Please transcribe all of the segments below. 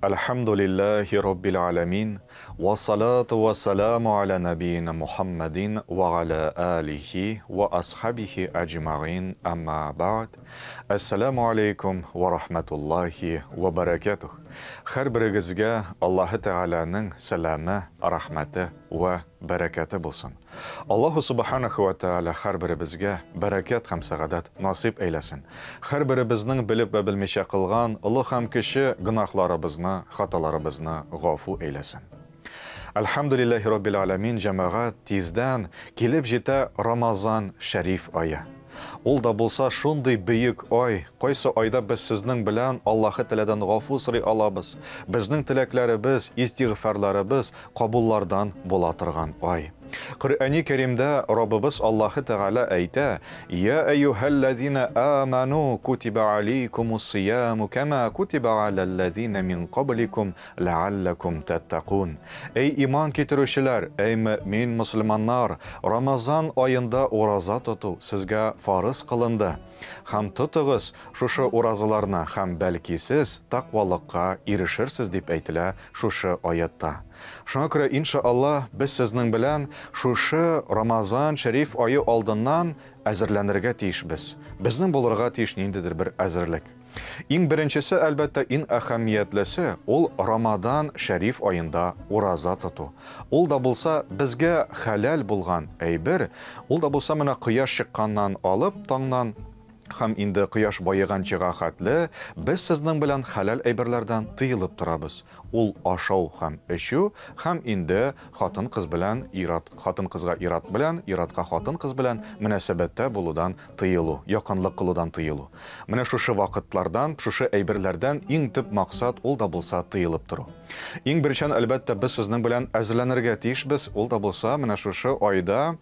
Alhamdulillahi Rabbil alamin, wa salatu wa salamu ala nabiyyina Muhammadin wa ala alihi wa ashabihi ajma'in, amma ba'd. Assalamu alaikum wa rahmatullahi wa barakatuh. Har birigizga Alloh taolaning salami, rahmati va barakati bo'lsin. Alloh subhanahu va taala har biribizga barakat ham sa'odat nasib eylesin. Har biribizning bilib va bilmishcha qilgan ulug' ham kishi gunohlarimizni, xatolarimizni g'afu eylesin. Alhamdulillahi Rabbil alamin, jamoat tezdan kelib jeta Ramazon sharif oyi. Ул да булса шундый бөек ай, кайсы айда без сезнең белән Аллаһы Тәгаләдән гафу сорый алабыз. Безнең теләкләребез, истигъфарларыбыз кабуллардан була торган ай. Qur'oni Karimda Rabbimiz Alloh Taala ayta: "Ya ayyuhallazina amanu kutiba alaykumus-siyamu kama kutiba alallazina min qablikum la'allakum tattaqun." Ey iman keltiruvchilar, ey mümin musulmonlar, Ramazon oyында ураза тоту sizga farz qilindi. Ham tutug'iz шушы уразаларны, ham balki siz taqvolыкка erishirsiz deb aytila шушы oyatda. Шуңа күрә иншаллах без сезнең белән шушы Рамазан шәриф айы алдыннан әзерләнергә тиешбез. Безнең булырга тиеш ниндидер бер әзерлек. Иң беренчесе, әлбәттә, иң әһәмиятлесе ул Рамазан шәриф айында ураза тоту. Ул да булса безгә хәләл булган әйбер, ул да булса менә кояш чыкканнан алып таңнан һәм инде кояш байыганчыга хәтле без сезнең белән хәләл әйберләрдән тыелып торабыз. Ул ашау һәм эчү, һәм инде хатын-кыз белән ират, хатын-кызга ират белән, иратка хатын-кыз белән мөнәсәбәттә булудан тыелу, якынлык кылудан тыелу. Менә шушы вакытлардан, шушы әйберләрдән иң төп максат ул да булса тыелып тору. Иң беренчән, әлбәттә, без сезнең белән әзерләнергә тиешбез. Ул да булса менә шушы айда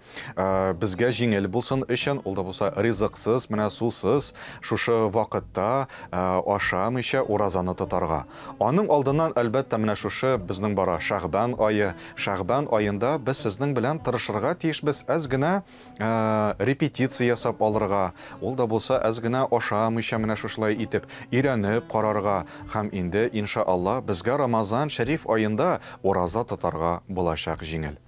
безгә җиңел булсын өчен, ул да булса ризыксыз, менә сусыз шушы вакытта ашамыйча уразаны тотарга. Аның алдыннан, әлбәттә, менә шушы безнең бара Шәгъбан айы. Шәгъбан айында без сезнең белән тырышырга тиешбез, әз генә репетиция ясап алырга. Ул да булса әз генә ашамыйча менә шушылай итеп өйрәнеп карарга, һәм инде иншаллах безгә Рамазан шәриф айында ураза тотарга булачак җиңел.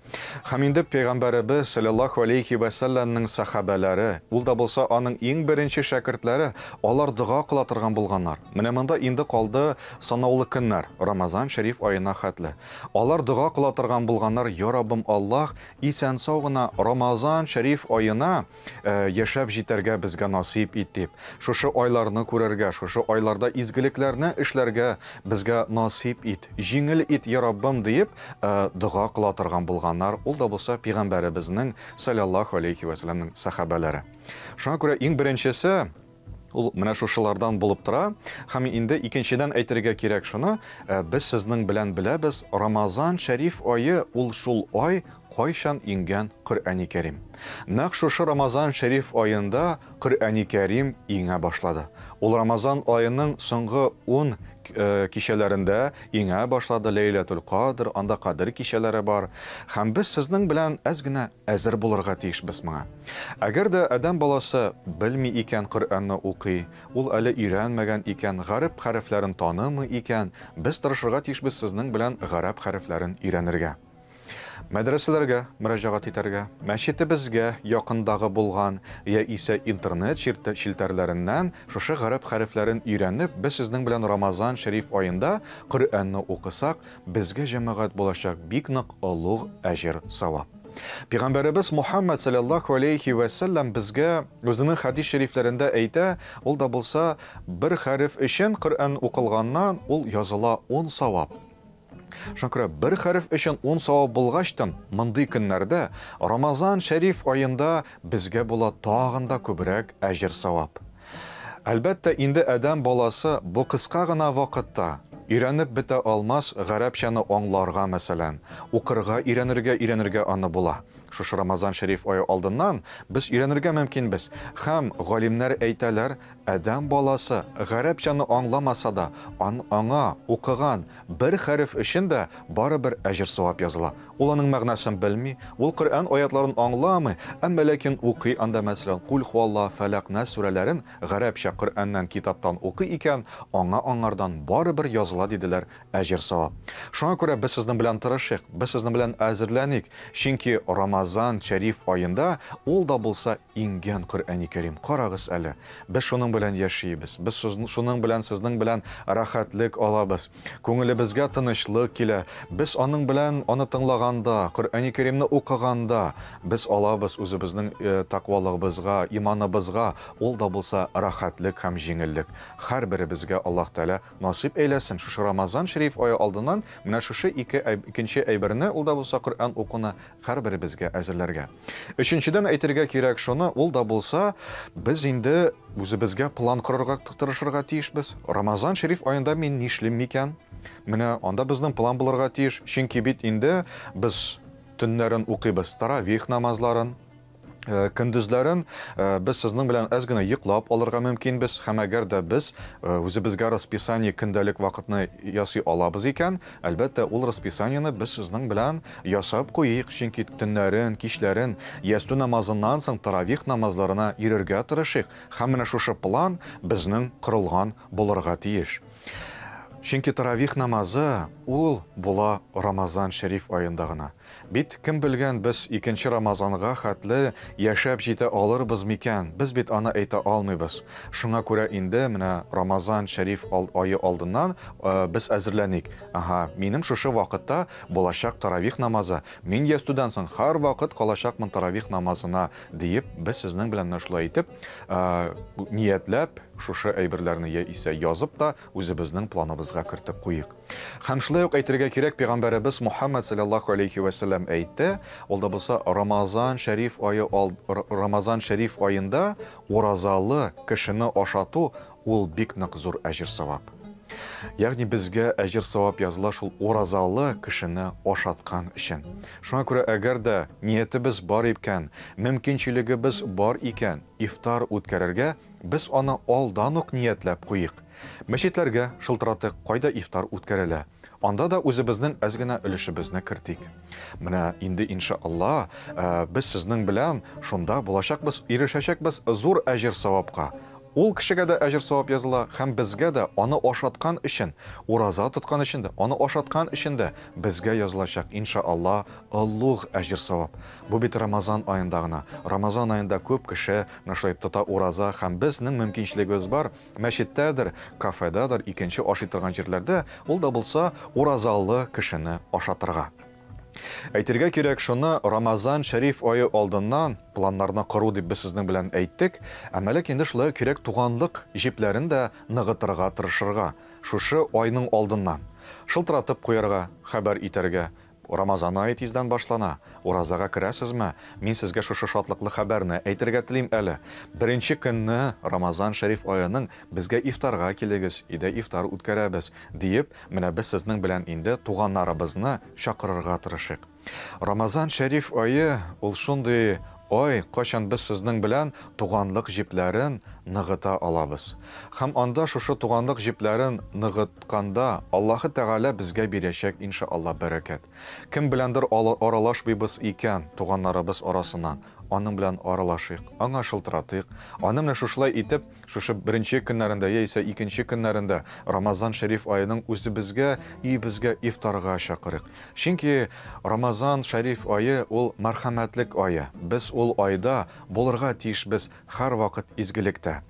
Һәм инде Пәйгамбәребез саллаллаһу алейхи ва салламның сахабалары, ул да булса аның иң беренче шәкертләре, алар дуга кыла торган булганнар. Менә монда инде калды санаулы көннәр Рамазан шәриф аена хәтле. Алар дуга кыла торган булганнар: "Я Раббым Аллаһ, исән сау гына Рамазан шәриф аена яшәп җитәргә безгә насип ит" дип, шушы айларны күрергә, шушы айларда изгелекләрне эшләргә безгә насип ит, җиңел ит, я Раббым дип дуга кыла торган булганнар. Ул да булса Пәйгамбәребезнең саллаллаһу алейхи ва салламның сахабалары. Шуңа күрә иң беренчесе ул менә шушылардан булып тора. Һәм инде икенчедән әйтергә кирәк шуны, без сезнең белән беләбез, Рамазан шәриф айы ул шул ай кайчан ингән Qur'oni Karim. Нәкъ шушы Рамазан шәриф айында Qur'oni Karim иңә башлады. Ул Рамазан айының соңгы 10 кичәләрендә иңә башлады Лейлатул Кадр, анда Кадр кичәләре бар. Һәм без сезнең белән әз генә әзер булырга тиешбез моңа. Әгәр дә адәм баласы белми икән Qur'онны укый, ул әле өйрәнмәгән икән, гарәп хәрефләрен танымый икән, без тырышырга тиешбез сезнең белән гарәп хәрефләрен өйрәнергә. Мәдрәсәләргә мөрәҗәгать итәргә, мәчетебезгә якындагы булган яисә интернет челтәрләреннән шушы гарәп хәрефләрен өйрәнеп, без сезнең белән Рамазан шәриф аенда Qur'онны укысак, безгә җәмәгать булачак бик нык олуг әҗр савап. Пәйгамбәребез Мухаммад саллаллаһу алейхи ва саллям безгә үзенең хадис шәрифләрендә әйтә, ул да булса бер хәреф өчен Qur'он укылганнан ул языла 10 савап. Шуңа бер хәреф өчен 10 савап булгачтан, мондый көннәрдә Рамазан шәриф аенда безгә була тагын да күбрәк әҗр савап. Әлбәттә, инде адәм баласы бу кыска гына вакытта өйрәнеп бетә алмас гарәпчәне аңларга мәсәлән, укырга, өйрәнергә аны була. шушы Рамазан шәриф ае алдыннан без өйрәнергә мөмкинбез. Һәм галимнәр әйтәләр, адам баласы гарәпчаны аңламаса да, аңа укыган бер хәреф өчен дә барыбер әҗр савап языла. Ул аның мәгънәсен белми, ул Коръән аятларын аңламый, әмма ләкин укый анда мәсәлән Кул хуалла, Фәләк, Нас сүрәләрен гарәпчә Коръәннән китаптан укый икән, аңардан барыбер языла диделәр әҗр савап. Шуңа күрә без сезнең белән тырышыйк, без сезнең белән әзерләник, чөнки Рамазан шәриф аенда ул да булса ингән Коръәни Кәрим. Карагыз әле. Без шуның белән яшибез. Без шуның белән сезнең белән рәхәтлек алабыз. Күңелебезгә тынычлык килә. Без аның белән аны тыңлаганда, Коръәни Кәримне укыганда, без алабыз үзебезнең тақвалыгыбызга, иманыбызга, ул да булса рәхәтлек һәм җиңеллек. Һәрберебезгә Аллаһ Тәала насип әйләсен. Шушы Рамазан шәриф ае алдыннан менә шушы икенче әйберне ул да булса Коръән укуны һәрберебезгә әзерләргә. Өченчедән әйтергә кирәк шуны, ул да булса без инде үзебезгә план корырга тырышырга тиешбез. Рамазан шәриф аенда мин нишлим микән? Менә анда безнең план булырга тиеш. Чөнки бит инде без төннәрен укыйбыз, таравих намазларын, көндүзләрен без сезнең белән әз генә йоклап алырга мөмкинбез. Һәм әгәр дә без үзебезгә расписание көндәлек вакытны ясый алабыз икән, әлбәттә ул расписаниены без сезнең белән ясап куйыйк. Чөнки төннәрен, кичләрен, ястү намазыннан соң таравих намазларына йөрергә тырышыйк. Һәм менә шушы план безнең корылган булырга тиеш. Чөнки таравих намазы ул була Рамазан шәриф аенда гына. Бит кем белгән, без икенче Рамазанга хәтле яшәп җитә алырбыз микән? Без бит аны әйтә алмыйбыз. Шуңа күрә инде менә Рамазан шәриф ае алдыннан без әзерләник. Минем шушы вакытта булачак таравих намазы. Мин ястүдән соң һәр вакыт калачакмын таравих намазына диеп, без сезнең белән шулай итеп, ниятләп шушы әйберләрне исә язып та үзебезнең планыбызга кертеп куйык. Һәм шулай ук әйтергә кирәк, пәйгамбәребез Мухаммад саллаллаһу алейхи ва саллям әйтте, ул да булса Рамазан шәриф аенда уразалы кешене ашату ул бик нык зур әҗр савап. Ягъни безгә әҗр савап языла шул уразалы кешене ашаткан өчен. Шуңа күрә әгәр дә ниятебез бар икән, мөмкинчелегебез бар икән, ифтар үткәрергә, без аны алдан ук ниятләп куйык. Мәчетләргә шылтыратык, кайда ифтар үткәрелә. Анда да үзебезнең әз генә өлешебезне кертик. Менә инде иншаалла без сезнең белән шунда булачакбыз, ирешәчәкбез зур әҗр савапка. Ул кешегә дә әҗр савап языла, һәм безгә дә аны ашаткан өчен, ураза тоткан өчен дә, аны ашаткан өчен дә безгә язылачак иншаалла улуг әҗр савап. Бу бит Рамазан аенда гына. Рамазан аенда күп кеше шулай тота ураза, һәм безнең мөмкинчелегебез бар. Мәчеттәдер, кафедадыр, икенче ашый торган җирләрдә ул да булса уразалы кешене ашатырга. Әйтергә кирәк шуны, Рамазан шәриф ае алдыннан планнарны кору дип без сезнең белән әйттек, әмма ләкин инде шулай кирәк туганлык җипләрен дә ныгытырга тырышырга. Шушы айның алдыннан шылтыратып куярга, хәбәр итәргә. Рамазан ае тиздән башлана. Уразага керәсезме? Мин сезгә шушы шатлыклы хәбәрне әйтергә телим әле. Беренче көнне Рамазан шәриф аеның безгә ифтарга килегез, иде ифтар үткәрәбез диеп, менә без сезнең белән инде туганнарыбызны чакырырга тырышыйк. Рамазан шәриф ае ул шундый ай, кайчан без сезнең белән туганлык җипләрен ныгыта алабыз. Һәм анда шушы туганлык җипләрен ныгытканда Аллаһы Тәгалә безгә бирәчәк иншаалла бәрәкәт. Кем беләндер аралашмыйбыз икән туганнарыбыз арасыннан, аның белән аралашыйк, аңа шылтыратыйк. Аны менә шушылай итеп, шушы беренче көннәрендә яисә икенче көннәрендә Рамазан шәриф аеның үзебезгә, өебезгә ифтарга чакырыйк. Чөнки Рамазан шәриф ае ул мәрхәмәтлек ае. Без ул айда булырга тиешбез һәр вакыт изгелектә.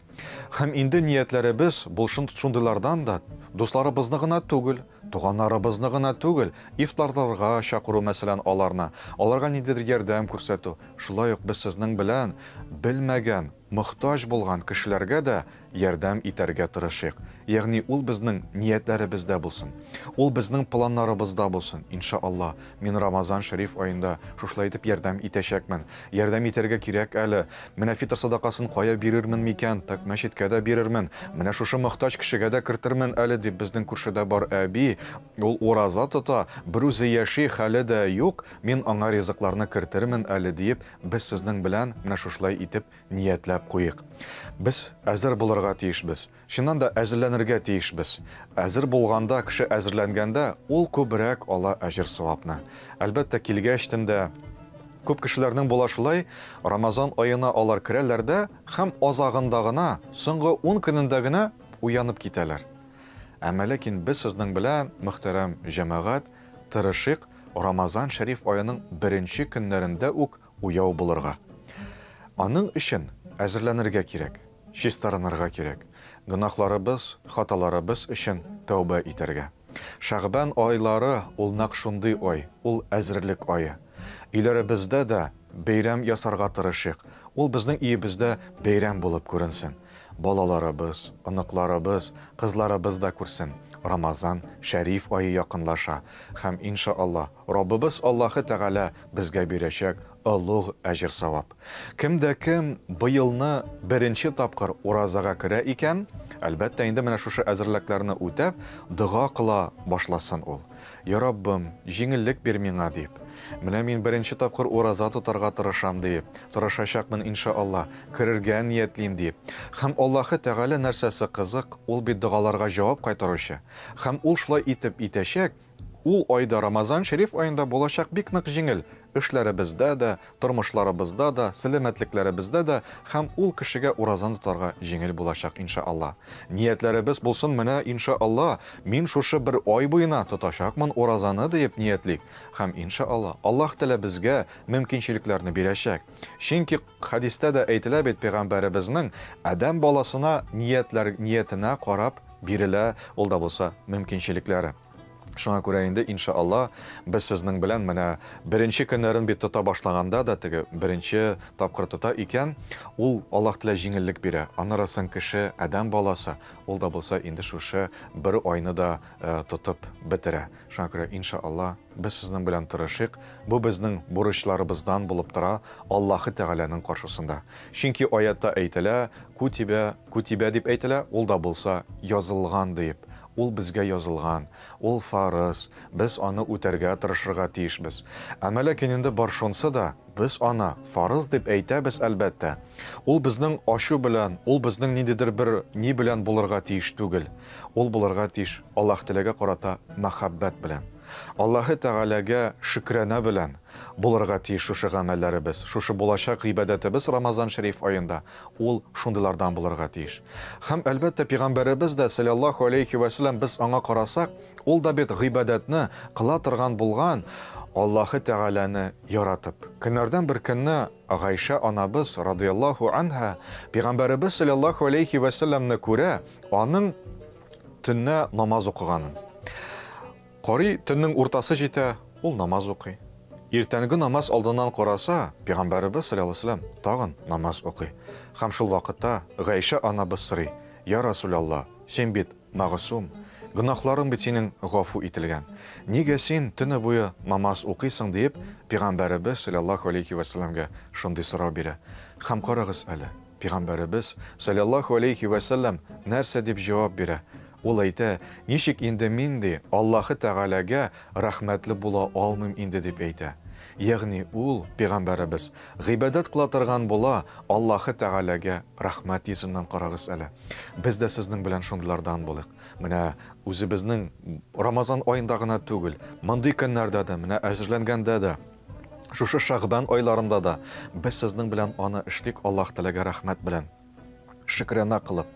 Һәм инде ниятләребез бу шундыйлардан да дусларыбызны гына түгел, туганнарыбызны гына түгел, ифтарларга чакыру мәсәлән аларга ниндидер ярдәм күрсәтү. Шулай ук без сезнең белән белмәгән мохтаҗ булган кешеләргә дә ярдәм итәргә тырышыйк. Ягъни ул безнең ниятләребездә булсын. Ул безнең планнарыбызда булсын. Иншаллах, мин Рамазан шәриф аенда шушлай итеп ярдәм итәчәкмен. Ярдәм итәргә кирәк әле. Менә фитр садакасын кая бирермен микән? Так мәчеткә дә бирермен. Менә шушы мохтаҗ кешегә дә кертермен әле дип безнең күршедә бар әби, ул ураза тота, бер үзе яши, хәле дә юк, мин аңа ризыкларны кертермен әле дип, без сезнең белән менә шушлай итеп ниятләп куйык. Без әзер булырга тиешбез. Чыннан да әзерләнергә тиешбез. Әзер булганда, кеше әзерләнгәндә, ул күбрәк ала әҗр савапны. Әлбәттә, килгәч тендә күп кешеләрнең була шулай, Рамазан аена алар керәләр дә һәм азагында гына, соңгы 10 көнендә генә уянып китәләр. Әмма ләкин без сезнең белән, мөхтәрәм җәмәгать, тырышыйк Рамазан шәриф аеның беренче көннәрендә үк уяу булырга. Аның өчен әзерләнергә кирәк, чистарынырга кирәк. Гынахларыбыз, хаталарыбыз өчен тәүбә итәргә. Шәгъбан айлары ул нәкъ шундый ай, ул әзерлек ае. Өйләребездә дә бәйрәм ясарга тырышыйк. Ул безнең өебездә бәйрәм булып күренсен. Балаларыбыз, оныкларыбыз, кызларыбыз да күрсен. Рамазан шәриф айы якынлаша. Һәм иншаллах, Раббыбыз Аллаһы Тәгалә безгә бирәчәк олуг әҗр савап. Кемдә кем быелны беренче тапкыр уразага керә икән, әлбәттә инде менә шушы әзерлекләрне үтәп, дуга кыла башласын ул. Я Раббым, җиңеллек бир миңа дип. Менә мин беренче тапкыр ураза тотарга тырышам дип, тырышачакмын иншаллах, керергә ниятлим дип. Һәм Аллаһы Тәгалә нәрсәсе кызык, ул бит дугаларга җавап кайтаручы. Һәм ул шулай итеп итәчәк, ул айда Рамазан шәриф аенда булачак бик нык җиңел. Эшләребездә дә, тормышларыбызда да, сәламәтлекләребездә дә һәм ул кешегә уразаны тотарга җиңел булачак иншаллах. Ниятләребез булсын менә иншаллах, мин шушы бер ай буена тотачакмын уразаны дип ниятлик. Һәм иншаллах, Аллаһ Тәгалә безгә мөмкинчелекләрне бирәчәк. Чөнки хадистә дә әйтелә бит пәйгамбәребезнең адәм баласына ниятенә карап бирелә, ул да булса мөмкинчелекләре. Шуңа күрә инде иншаллах без сезнең белән менә беренче көннәрен бит тота башлаганда да теге беренче тапкыр тота икән, ул Аллаһ Тәгалә җиңеллек бирә. Анырасын кеше, адәм баласы, ул да булса инде шушы бер айны да тотып бетерә. Шуңа күрә иншаллах без сезнең белән тырышыйк. Бу безнең бурычларыбыздан булып тора Аллаһы Тәгаләнең каршысында. Чөнки аятта әйтелә, күтибә дип әйтелә, ул да булса язылган дип. Ул безгә язылган, ул фарыз, без аны үтәргә тырышырга тиешбез. Әмма ләкин инде бар шунсы да, без аны фарыз дип әйтәбез әлбәттә. Ул безнең ачу белән, ул безнең ниндидер бер ни белән булырга тиеш түгел. Ул булырга тиеш Аллаһ Тәгаләгә карата мәхәббәт белән. Аллаһы Тәгаләгә шөкранә белән булырга тиеш шушы гамәлләребез, шушы булачак гыйбадәтебез Рамазан шәриф аенда, ул шундыйлардан булырга тиеш. Һәм әлбәттә пәйгамбәребез дә саллаллаһу алейхи ва саллям без аңа карасак, ул да бит гыйбадәтне кыла торган булган Аллаһы Тәгаләне яратып. Көннәрдән бер көнне Гайша анабыз радиллаһу анха пәйгамбәребез саллаллаһу алейхи ва саллямны күрә, аның төнне намаз укыганын. Карый төннең уртасы җитә, ул намаз укый. Иртәнге намаз алдыннан караса, пәйгамбәребез саллаллаһу алейхи ва саллям тагын намаз укый. Һәм шул вакытта Гайша анабыз сорый: "Я Расулаллах, син бит мәгъсум, гынахларың бит синең гафу ителгән. Нигә син төне буе намаз укыйсың?" дип пәйгамбәребез саллаллаһу алейхи ва саллямга шундый сорау бирә. Һәм карагыз әле, пәйгамбәребез саллаллаһу алейхи ва саллям нәрсә дип җавап бирә? Ул әйтә: "Ничек инде мин ди Аллаһы Тәгаләгә рәхмәтле була алмыйм инде" дип әйтә. Ягъни ул пәйгамбәребез гыйбадәт кыла торган була, Аллаһы Тәгаләгә рәхмәт йөзеннән карагыз әле. Без дә сезнең белән шундыйлардан булыйк. Менә үзебезнең Рамазан аенда гына түгел, мондый көннәрдә дә, менә әзерләнгәндә дә, шушы Шәгъбан айларында да без сезнең белән аны эшлик Аллаһ Тәгаләгә рәхмәт белән. Шөкранә кылып,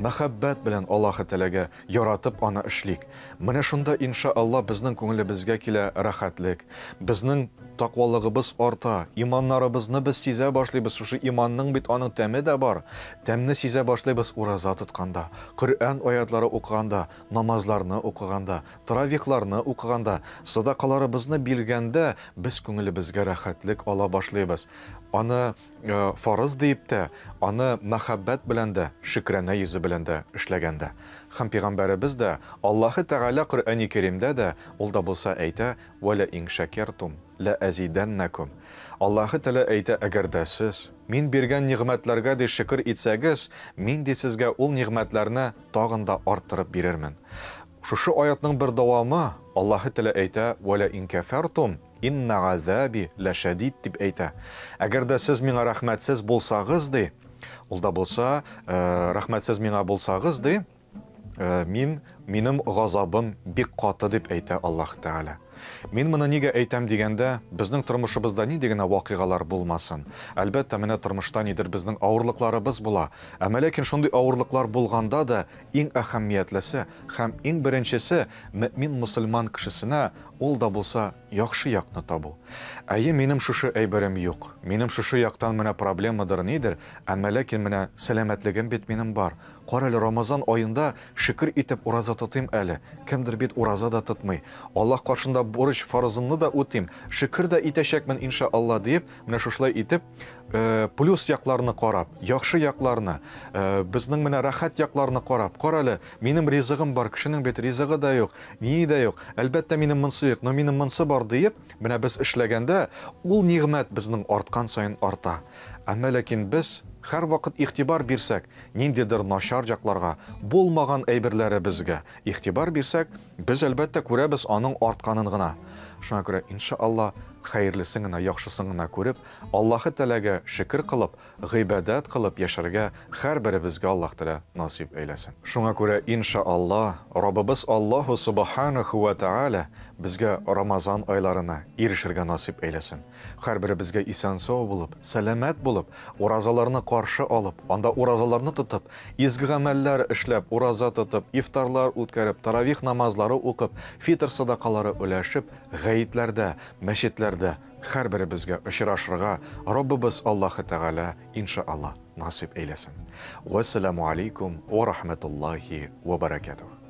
мәхәббәт белән Аллаһы Тәгаләгә яратып аны эшлик. Менә шунда иншаллах безнең күңелебезгә килә рәхәтлек, безнең тақвалыгыбыз арта, иманнарыбызны без сизә башлыйбыз. Шушы иманның бит аның тәме дә бар. Тәмне сизә башлыйбыз ураза тотканда, Коръән аятлары укыганда, намазларны укыганда, таравихларны укыганда, садакаларыбызны биргәндә без күңелебезгә рәхәтлек ала башлыйбыз. аны фарыз дип тә, аны мәхәббәт белән дә, шөкранә йөзе белән дә эшләгәндә. Һәм Пәйгамбәребез дә, Аллаһы Тәгалә Коръәни Кәримдә дә ул да булса әйтә: "Ва ла ин шакартум ла азиданнакум". Аллаһы Тәгалә әйтә: "Әгәр дә сез мин биргән нигъмәтләргә дә шөкр итсәгез, мин ди сезгә ул нигъмәтләрне тагын да арттырып бирермен". Шушы аятның бер дәвамы Аллаһы Тәгалә әйтә: "Ва ла ин кафартум инна газаби ла шадид" дип әйтә. Әгәр дә сез миңа рәхмәтсез булсагыз ди, ул да булса, рәхмәтсез миңа булсагыз ди, минем газабым бик каты дип әйтә Аллаһ Тәгалә. Мин моны нигә әйтәм дигәндә, безнең тормышыбызда нинди генә вакыйгалар булмасын. Әлбәттә, менә тормышта нидер безнең авырлыкларыбыз була. Әмма ләкин шундый авырлыклар булганда да иң әһәмиятлесе һәм иң беренчесе мөмин мусульман кешесенә ул да булса яхшы якны табу. Әйе, минем шушы әйберем юк. Минем шушы яктан менә проблемадыр нидер, әмма ләкин менә сәламәтлегем бит минем бар. Кара әле, Рамазан аенда шөкр итеп ураза тотыйм әле. Кемдер бит ураза да тотмый. Аллаһ каршында бурыч фарызымны да үтим, шөкр дә итәчәкмен иншаалла дип, менә шушлай итеп, плюс якларны карап, яхшы якларны, безнең менә рәхәт якларны карап, кара әле, минем ризыгым бар, кешенең бит ризыгы да юк, ни дә юк. Әлбәттә, минем монсы юк, но минем монсы бар дип, менә без эшләгәндә, ул нигъмәт безнең арткан саен арта. Әмма ләкин без һәр вакыт игътибар бирсәк, ниндидер начар якларга, булмаган әйберләре безгә игътибар бирсәк, без әлбәттә күрәбез аның артканын гына. Шуңа күрә иншаалла хәерлесен генә, яхшысын гына күреп, Аллаһы Тәгаләгә шөкр кылып, гыйбадат кылып яшәргә һәрберебезгә Аллаһ Тәгалә насип әйләсен. Шуңа күрә иншаалла Раббыбыз Аллаһу Субханаху ва Тәгалә безгә Рамазан айларына ирешергә насип әйләсен. Һәрберебезгә исән-сау булып, сәламәт булып, уразаларны каршы алып, анда уразаларны тотып, изге гамәлләр эшләп, ураза тотып, ифтарлар үткәреп, таравих намазлары укып, фитр садакалары өләшеп, гаетләрдә, мәчетләрдә һәрберебезгә очрашырга Раббыбыз Аллаһы Тәгалә иншаалла насип әйләсен. Вассаламу алейкум ва рахматуллахи ва баракатуһ.